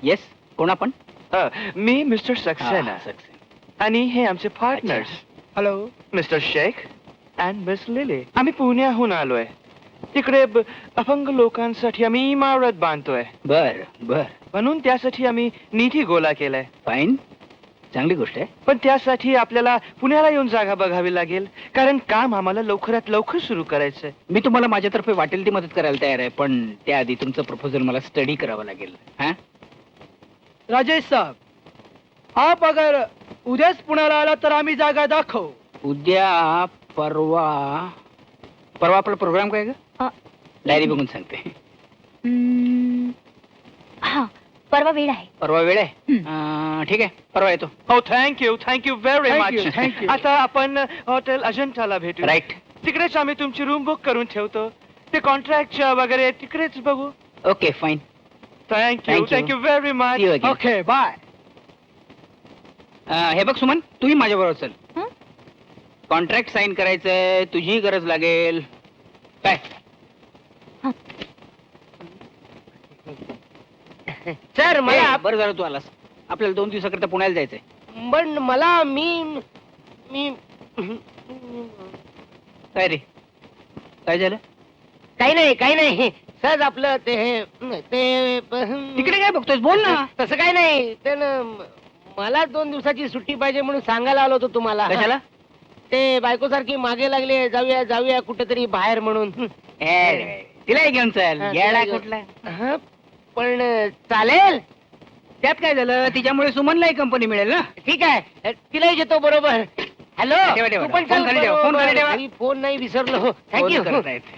Yes, कोण आपण? मी mister Saxena आणि हे आमचे partners hello. Mister Shaikh and miss Lily. आम्ही पुण्याहून आलोय. तिकडे अपंग लोकांसाठी आम्ही इमारत बांधतोय. बर बर, म्हणून त्यासाठी आम्ही निधी गोळा केलाय. फाईन, चांगली गोष्ट आहे. पण त्यासाठी आपल्याला पुण्याला येऊन जागा बघावी लागेल, कारण काम आम्हाला लवकरात लवकर सुरू करायचंय. मी तुम्हाला माझ्यातर्फे वाटेल ती मदत करायला तयार आहे, पण त्याआधी तुमचं प्रपोजल मला स्टडी करावं लागेल. हा, राजेश साहेब, हा पगार उद्याच पुण्याला आला तर आम्ही जागा दाखवू. उद्या परवा परवा आपला प्रोग्राम काय ग? डायरी बघून सांगते. हा, परवा वेळ आहे. परवा वेळ आहे. ठीक आहे, परवा येतो. हो, thank you very Thank you, much. thank you. आता आपण हॉटेल अजंठाला भेटू. राईट. तिकडेच आम्ही तुमची रूम बुक करून ठेवतो. ते कॉन्ट्रॅक्टच्या वगैरे तिकडेच बघू. Okay, fine. Thank you very much. See you again. Okay, bye. हे बघ सुमन, तूही माझ्या बरोबर चल. हं? कॉन्ट्रॅक्ट साईन करायचंय, तुझीही गरज लागेल. काय? सर मला बरं झालं तू आलास. आपल्याला 2 दिवसाकरता पुण्याला जायचंय. पण मला मी काय रे, काय झालं? काही नाही सहज आपलं ते तिकडे काय बघतोयस, बोल ना. तसं काही नाही. ते मला 2 दिवसाची सुट्टी पाहिजे म्हणून सांगायला आलो होतो तुम्हाला. कशाला? ते बायको सारखी मागे लागले, जाऊया कुठेतरी बाहेर म्हणून. तिला घेऊन चल. हा, येडा तिला कुठला? हं, पण चालेल. त्यात काय झालं, तिच्यामुळे सुमनलाही कंपनी मिळेल ना. ठीक आहे, तिलाही घेतो बरोबर. हॅलो, ठेवा, ठेवा. तू पण फोन चल खाली ठेवा, फोन खाली बरोबर. ठेवा. मी फोन नाही विसरलो. Phone thank you. करत आहेत.